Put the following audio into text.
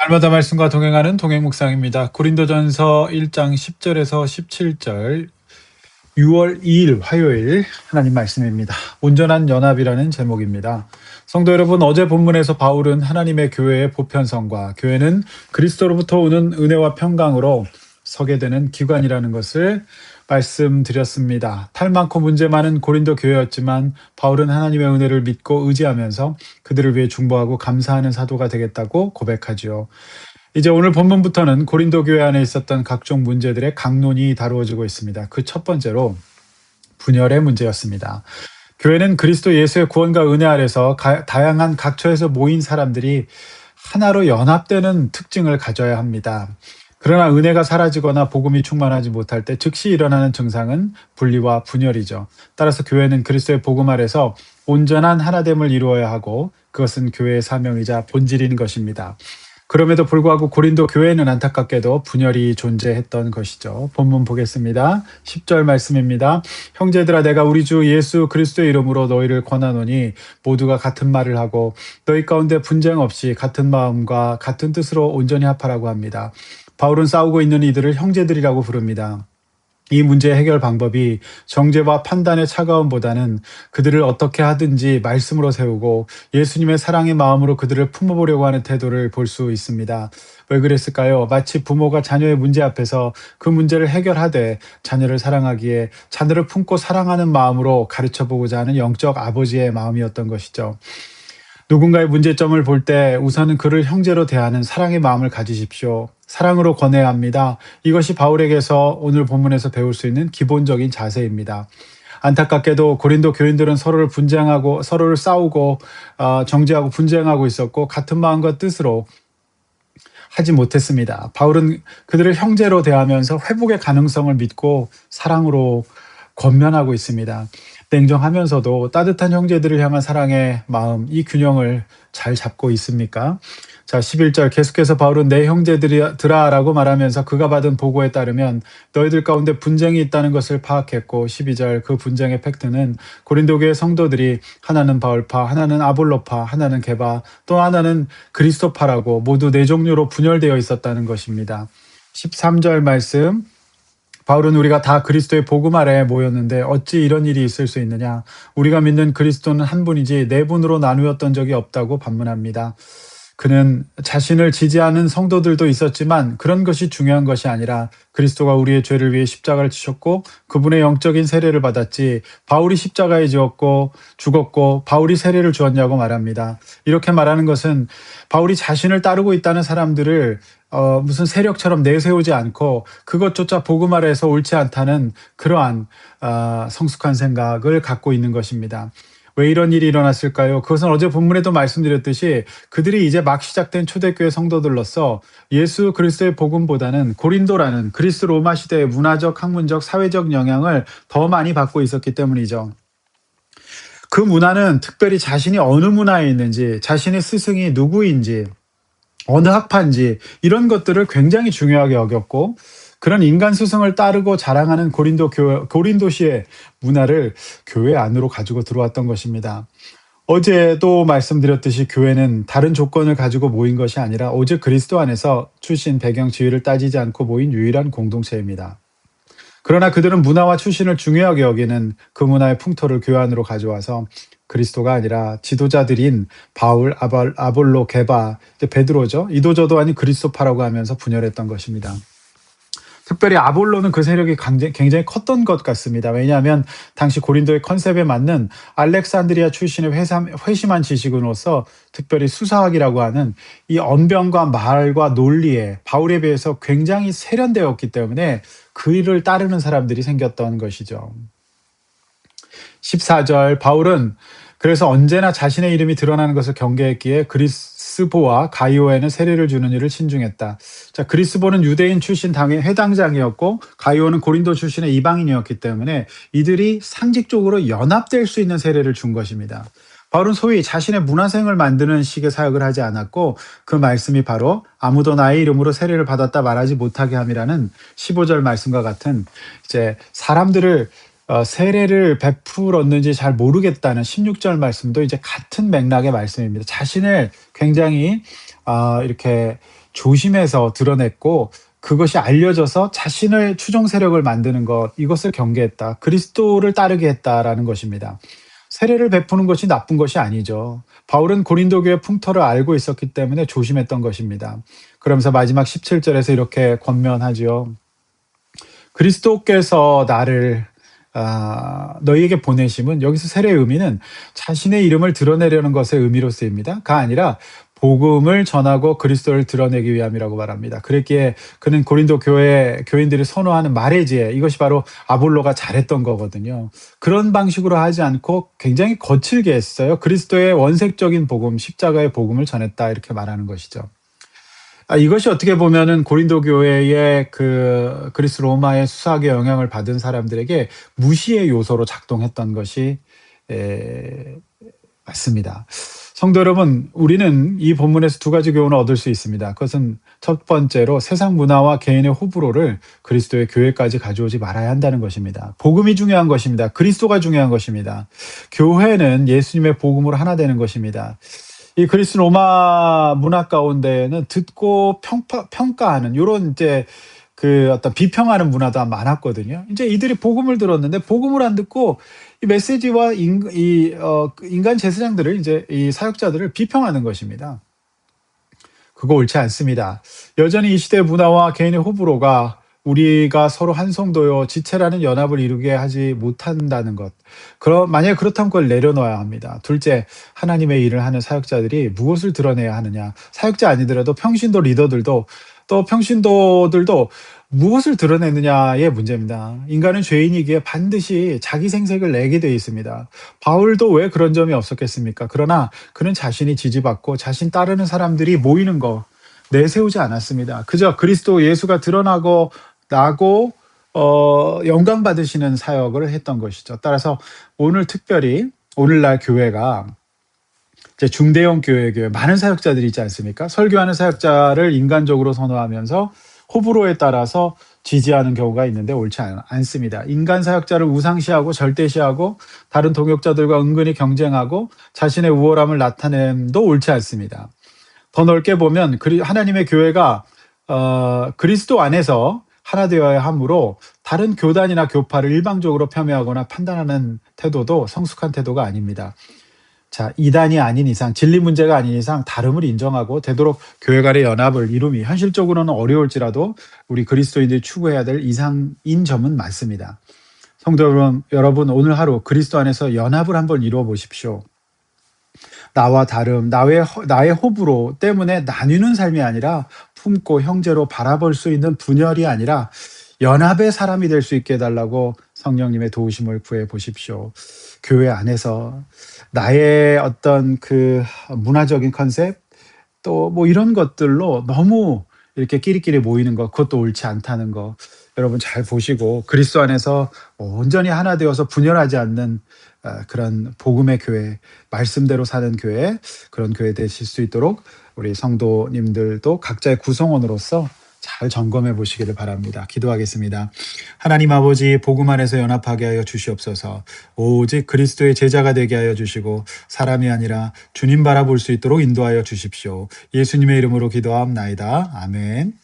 날마다 말씀과 동행하는 동행 묵상입니다. 고린도전서 1장 10절에서 17절, 6월 2일 화요일 하나님 말씀입니다. 온전한 연합이라는 제목입니다. 성도 여러분, 어제 본문에서 바울은 하나님의 교회의 보편성과 교회는 그리스도로부터 오는 은혜와 평강으로 서게 되는 기관이라는 것을 말씀드렸습니다. 탈 많고 문제 많은 고린도 교회였지만 바울은 하나님의 은혜를 믿고 의지하면서 그들을 위해 중보하고 감사하는 사도가 되겠다고 고백하지요. 이제 오늘 본문부터는 고린도 교회 안에 있었던 각종 문제들의 강론이 다루어지고 있습니다. 그 첫 번째로 분열의 문제였습니다. 교회는 그리스도 예수의 구원과 은혜 아래서 다양한 각처에서 모인 사람들이 하나로 연합되는 특징을 가져야 합니다. 그러나 은혜가 사라지거나 복음이 충만하지 못할 때 즉시 일어나는 증상은 분리와 분열이죠. 따라서 교회는 그리스도의 복음 아래서 온전한 하나됨을 이루어야 하고 그것은 교회의 사명이자 본질인 것입니다. 그럼에도 불구하고 고린도 교회는 안타깝게도 분열이 존재했던 것이죠. 본문 보겠습니다. 10절 말씀입니다. 형제들아, 내가 우리 주 예수 그리스도의 이름으로 너희를 권하노니 모두가 같은 말을 하고 너희 가운데 분쟁 없이 같은 마음과 같은 뜻으로 온전히 합하라고 합니다. 바울은 싸우고 있는 이들을 형제들이라고 부릅니다. 이 문제의 해결 방법이 정죄와 판단의 차가움보다는 그들을 어떻게 하든지 말씀으로 세우고 예수님의 사랑의 마음으로 그들을 품어보려고 하는 태도를 볼 수 있습니다. 왜 그랬을까요? 마치 부모가 자녀의 문제 앞에서 그 문제를 해결하되 자녀를 사랑하기에 자녀를 품고 사랑하는 마음으로 가르쳐보고자 하는 영적 아버지의 마음이었던 것이죠. 누군가의 문제점을 볼 때 우선은 그를 형제로 대하는 사랑의 마음을 가지십시오. 사랑으로 권해야 합니다. 이것이 바울에게서 오늘 본문에서 배울 수 있는 기본적인 자세입니다. 안타깝게도 고린도 교인들은 서로를 분쟁하고 서로를 싸우고 정죄하고 분쟁하고 있었고 같은 마음과 뜻으로 하지 못했습니다. 바울은 그들을 형제로 대하면서 회복의 가능성을 믿고 사랑으로 권면하고 있습니다. 냉정하면서도 따뜻한 형제들을 향한 사랑의 마음, 이 균형을 잘 잡고 있습니까? 자, 11절 계속해서 바울은 내 형제들아라고 말하면서 그가 받은 보고에 따르면 너희들 가운데 분쟁이 있다는 것을 파악했고, 12절 그 분쟁의 팩트는 고린도 교회 성도들이 하나는 바울파, 하나는 아볼로파, 하나는 게바, 또 하나는 그리스도파라고 모두 네 종류로 분열되어 있었다는 것입니다. 13절 말씀, 바울은 우리가 다 그리스도의 복음 아래에 모였는데 어찌 이런 일이 있을 수 있느냐? 우리가 믿는 그리스도는 한 분이지 네 분으로 나누었던 적이 없다고 반문합니다. 그는 자신을 지지하는 성도들도 있었지만 그런 것이 중요한 것이 아니라 그리스도가 우리의 죄를 위해 십자가를 지셨고 그분의 영적인 세례를 받았지 바울이 십자가에 죽었고 바울이 세례를 주었냐고 말합니다. 이렇게 말하는 것은 바울이 자신을 따르고 있다는 사람들을 무슨 세력처럼 내세우지 않고 그것조차 복음 아래에서 옳지 않다는 그러한 성숙한 생각을 갖고 있는 것입니다. 왜 이런 일이 일어났을까요? 그것은 어제 본문에도 말씀드렸듯이 그들이 이제 막 시작된 초대교회 성도들로서 예수 그리스도의 복음보다는 고린도라는 그리스 로마 시대의 문화적, 학문적, 사회적 영향을 더 많이 받고 있었기 때문이죠. 그 문화는 특별히 자신이 어느 문화에 있는지, 자신의 스승이 누구인지, 어느 학파인지 이런 것들을 굉장히 중요하게 여겼고 그런 인간 스승을 따르고 자랑하는 고린도시의 문화를 교회 안으로 가지고 들어왔던 것입니다. 어제도 말씀드렸듯이 교회는 다른 조건을 가지고 모인 것이 아니라 오직 그리스도 안에서 출신, 배경, 지위를 따지지 않고 모인 유일한 공동체입니다. 그러나 그들은 문화와 출신을 중요하게 여기는 그 문화의 풍토를 교회 안으로 가져와서 그리스도가 아니라 지도자들인 바울, 아볼로, 게바, 베드로죠. 이도저도 아닌 그리스도파라고 하면서 분열했던 것입니다. 특별히 아볼로는 그 세력이 굉장히 컸던 것 같습니다. 왜냐하면 당시 고린도의 컨셉에 맞는 알렉산드리아 출신의 회심한 지식인으로서 특별히 수사학이라고 하는 이 언변과 말과 논리에 바울에 비해서 굉장히 세련되었기 때문에 그 일을 따르는 사람들이 생겼던 것이죠. 14절 바울은 그래서 언제나 자신의 이름이 드러나는 것을 경계했기에 그리스보와 가이오에는 세례를 주는 일을 신중했다. 자, 그리스보는 유대인 출신 회당장이었고 가이오는 고린도 출신의 이방인이었기 때문에 이들이 상직적으로 연합될 수 있는 세례를 준 것입니다. 바울은 소위 자신의 문화생을 만드는 식의 사역을 하지 않았고 그 말씀이 바로 아무도 나의 이름으로 세례를 받았다 말하지 못하게 함이라는 15절 말씀과 같은 이제 사람들을 세례를 베풀었는지 잘 모르겠다는 16절 말씀도 이제 같은 맥락의 말씀입니다. 자신을 굉장히 이렇게 조심해서 드러냈고 그것이 알려져서 자신을 추종 세력을 만드는 것 이것을 경계했다. 그리스도를 따르게 했다라는 것입니다. 세례를 베푸는 것이 나쁜 것이 아니죠. 바울은 고린도 교회 풍토를 알고 있었기 때문에 조심했던 것입니다. 그러면서 마지막 17절에서 이렇게 권면하지요. 그리스도께서 나를 너희에게 보내심은 여기서 세례의 의미는 자신의 이름을 드러내려는 것의 의미로 쓰입니다. 가 아니라 복음을 전하고 그리스도를 드러내기 위함이라고 말합니다. 그랬기에 그는 고린도 교회 교인들이 선호하는 말의지혜 이것이 바로 아볼로가 잘했던 거거든요. 그런 방식으로 하지 않고 굉장히 거칠게 했어요. 그리스도의 원색적인 복음, 십자가의 복음을 전했다 이렇게 말하는 것이죠. 이것이 어떻게 보면은 고린도 교회의 그 그리스 로마의 수사학의 영향을 받은 사람들에게 무시의 요소로 작동했던 것이 에, 맞습니다. 성도 여러분, 우리는 이 본문에서 두 가지 교훈을 얻을 수 있습니다. 그것은 첫 번째로 세상 문화와 개인의 호불호를 그리스도의 교회까지 가져오지 말아야 한다는 것입니다. 복음이 중요한 것입니다. 그리스도가 중요한 것입니다. 교회는 예수님의 복음으로 하나 되는 것입니다. 이 그리스 로마 문화 가운데에는 듣고 평가하는 요런 이제 그 어떤 비평하는 문화도 많았거든요. 이제 이들이 복음을 들었는데 복음을 안 듣고 이 메시지와 인간 제사장들을 이제 이 사역자들을 비평하는 것입니다. 그거 옳지 않습니다. 여전히 이 시대의 문화와 개인의 호불호가 우리가 서로 한 성도요 지체라는 연합을 이루게 하지 못한다는 것. 만약에 그렇다면 그걸 내려놓아야 합니다. 둘째, 하나님의 일을 하는 사역자들이 무엇을 드러내야 하느냐. 사역자 아니더라도 평신도 리더들도 또 평신도들도 무엇을 드러내느냐의 문제입니다. 인간은 죄인이기에 반드시 자기 생색을 내게 되어 있습니다. 바울도 왜 그런 점이 없었겠습니까? 그러나 그는 자신이 지지받고 자신 따르는 사람들이 모이는 거 내세우지 않았습니다. 그저 그리스도 예수가 드러나고 나고 영광 받으시는 사역을 했던 것이죠. 따라서 오늘 특별히 오늘날 교회가 이제 중대형 교회 많은 사역자들이 있지 않습니까? 설교하는 사역자를 인간적으로 선호하면서 호불호에 따라서 지지하는 경우가 있는데 옳지 않습니다. 인간 사역자를 우상시하고 절대시하고 다른 동역자들과 은근히 경쟁하고 자신의 우월함을 나타냄도 옳지 않습니다. 더 넓게 보면 하나님의 교회가 그리스도 안에서 하나 되어야 하므로 다른 교단이나 교파를 일방적으로 폄훼하거나 판단하는 태도도 성숙한 태도가 아닙니다. 자, 이단이 아닌 이상, 진리 문제가 아닌 이상 다름을 인정하고 되도록 교회 간의 연합을 이룸이 현실적으로는 어려울지라도 우리 그리스도인들이 추구해야 될 이상인 점은 맞습니다. 성도 여러분, 오늘 하루 그리스도 안에서 연합을 한번 이루어 보십시오. 나와 다름, 나의 호불호 때문에 나뉘는 삶이 아니라 품고 형제로 바라볼 수 있는 분열이 아니라 연합의 사람이 될 수 있게 해달라고 성령님의 도우심을 구해 보십시오. 교회 안에서 나의 어떤 그 문화적인 컨셉 또 뭐 이런 것들로 너무 이렇게 끼리끼리 모이는 것 그것도 옳지 않다는 거 여러분 잘 보시고 그리스도 안에서 온전히 하나 되어서 분열하지 않는 그런 복음의 교회, 말씀대로 사는 교회, 그런 교회 되실 수 있도록 우리 성도님들도 각자의 구성원으로서 잘 점검해 보시기를 바랍니다. 기도하겠습니다. 하나님 아버지 복음 안에서 연합하게 하여 주시옵소서. 오직 그리스도의 제자가 되게 하여 주시고 사람이 아니라 주님 바라볼 수 있도록 인도하여 주십시오. 예수님의 이름으로 기도하옵나이다. 아멘.